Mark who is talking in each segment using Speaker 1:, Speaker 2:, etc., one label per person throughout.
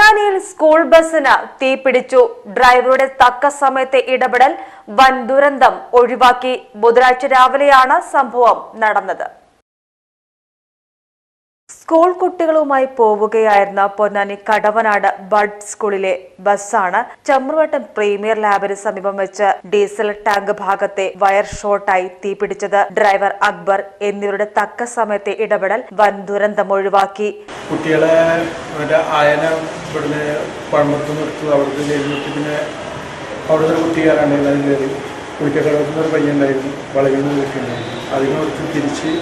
Speaker 1: പൊന്നാനിയിൽ സ്കൂൾ ബസിന് തീപിടിച്ചു. ഡ്രൈവറുടെ തക്ക സമയത്തെ ഇടപെടൽ വൻ ദുരന്തം ഒഴിവാക്കി. ബുധനാഴ്ച രാവിലെയാണ് സംഭവം നടന്നത്. സ്കൂൾ കുട്ടികളുമായി പോവുകയായിരുന്ന പൊന്നാനി കടവനാട് ബഡ് സ്കൂളിലെ ബസ്സാണ് ചമ്രവട്ടം പ്രീമിയർ ലാബിന് സമീപം വെച്ച് ഡീസൽ ടാങ്ക് ഭാഗത്തെ വയർ ഷോർട്ടായി തീപിടിച്ചത്. ഡ്രൈവർ അക്ബർ എന്നിവരുടെ തക്ക സമയത്തെ ഇടപെടൽ വൻ ദുരന്തം ഒഴിവാക്കി.
Speaker 2: കുട്ടികളെ ആയന ഇവിടുന്ന് പഴമ്പത്ത് നിർത്തി അവിടുത്തെ പിന്നെ അവിടുത്തെ കുട്ടികാരാണ് എല്ലാവരും കയറി കുളിക്കക്കടത്തുന്നൊരു പയ്യുണ്ടായിരുന്നു, വളവിൽ നിന്ന് വീട്ടിലുണ്ടായിരുന്നു. അതിനോടത്ത് തിരിച്ച്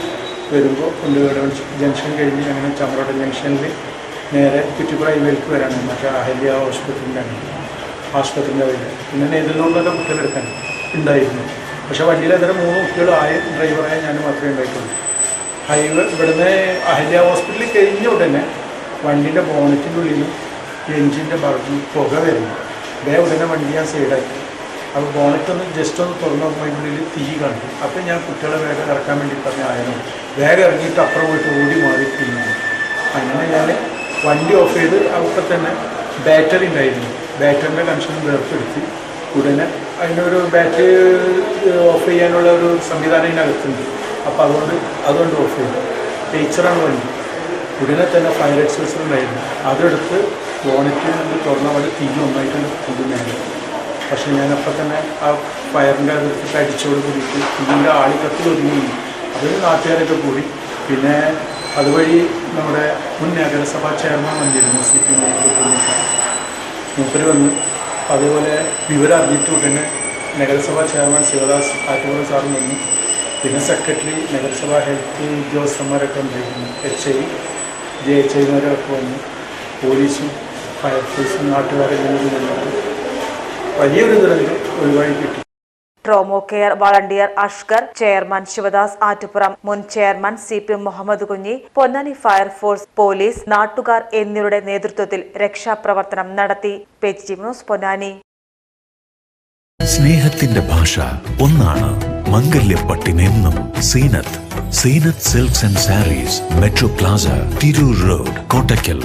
Speaker 2: വരുമ്പോൾ കൊണ്ടുപോയി ജംഗ്ഷൻ കഴിഞ്ഞ് അങ്ങനെ ചമ്രോട്ട ജംഗ്ഷനിൽ നേരെ കുറ്റിപ്പുറ ഹൈവേയിലേക്ക് വരാണ്. മറ്റേ അഹല്യ ആശുപത്രിൻ്റെ വഴി പിന്നെ നെയ്തലിനോടൊക്കെ കുട്ടികളെടുക്കാൻ ഉണ്ടായിരുന്നു. പക്ഷേ വണ്ടിയിൽ അതിന് 3 കുട്ടികളായ ഡ്രൈവറായ ഞാൻ മാത്രമേ ഉണ്ടായിട്ടുള്ളൂ. ഹൈവേ ഇവിടുന്ന് അഹല്യ ഹോസ്പിറ്റലിൽ കഴിഞ്ഞ ഉടനെ വണ്ടീൻ്റെ ബോണറ്റിൻ്റെ ഉള്ളിലും എൻജിൻ്റെ ഭാഗത്തും പുക വരുന്നു. ഉടനെ വണ്ടി ഞാൻ സൈഡാക്കി. അപ്പോൾ ബോണറ്റൊന്ന് ജസ്റ്റ് ഒന്ന് തുറന്നു നോക്കുമ്പോൾ അതിൻ്റെ ഉള്ളിൽ തീ കണ്ടു. അപ്പോൾ ഞാൻ കുട്ടികളെ വേഗം ഇറക്കാൻ വേണ്ടി പറഞ്ഞ ആയിരുന്നു. വേഗം ഇറങ്ങിയിട്ട് അപ്പുറം പോയിട്ട് ഓടി മാറി തീരുന്നു. അങ്ങനെ ഞാൻ വണ്ടി ഓഫ് ചെയ്ത് അവിടെ തന്നെ ബാറ്ററി ഉണ്ടായിരുന്നു. ബാറ്ററിൻ്റെ കണക്ഷൻ വേർപ്പെടുത്തി ഉടനെ അതിനൊരു ബാറ്ററി ഓഫ് ചെയ്യാനുള്ള ഒരു സംവിധാനം ഇതിനകത്തുണ്ട്. അപ്പോൾ അതുകൊണ്ട് ഓഫ് ചെയ്തു. ടീച്ചറാണ് വണ്ടി. ഉടനെ തന്നെ ഫയർ എക്സ്പ്രസർ ഉണ്ടായിരുന്നു. അതെടുത്ത് ബോണറ്റിൽ നിന്ന് തുറന്ന പോലെ തീ ഒന്നായിട്ട് പുതുന്നായിരുന്നു. പക്ഷേ ഞാനപ്പോൾ തന്നെ ആ ഫയറിൻ്റെ അതിർത്തിട്ട് അടിച്ചോട് കൂടിയിട്ട് ഇതിൻ്റെ ആളിക്കത്തിൽ ഒതുങ്ങി. അതിൽ നാട്ടുകാരൊക്കെ കൂടി. പിന്നെ അതുവഴി നമ്മുടെ മുൻ നഗരസഭാ ചെയർമാൻ വന്നിരുന്നു, CP മൂപ്പര് വന്ന് അതേപോലെ വിവരം അറിഞ്ഞിട്ട് ഉടനെ നഗരസഭാ ചെയർമാൻ ശിവദാസ് ആറ്റുപുറം സാറും വന്നു. പിന്നെ സെക്രട്ടറി, നഗരസഭാ ഹെൽത്ത് ഉദ്യോഗസ്ഥന്മാരൊക്കെ ഉണ്ടായിരുന്നു. HI JHIമാരൊക്കെ വന്നു. പോലീസും ഫയർഫോഴ്സും നാട്ടുകാരെല്ലാം വന്നിട്ട് വലിയൊരു ദുരന്തം ഒഴിവായി കിട്ടി.
Speaker 1: Trauma care volunteer Ashkar, chairman Shivadas Attupuram, മുൻ chairman CP Muhammad Kunhi, Ponnani fire force, police, നാട്ടുകാർ എന്നിവരുടെ നേതൃത്വത്തിൽ രക്ഷാപ്രവർത്തനം നടത്തി. PG news Ponnani.
Speaker 3: സ്നേഹത്തിന്റെ ഭാഷ ഒന്നാണ്. മംഗല്യപ്പട്ടിനെന്നും Seenath silks and sarees, metro plaza, Tirur road, Kottakkal.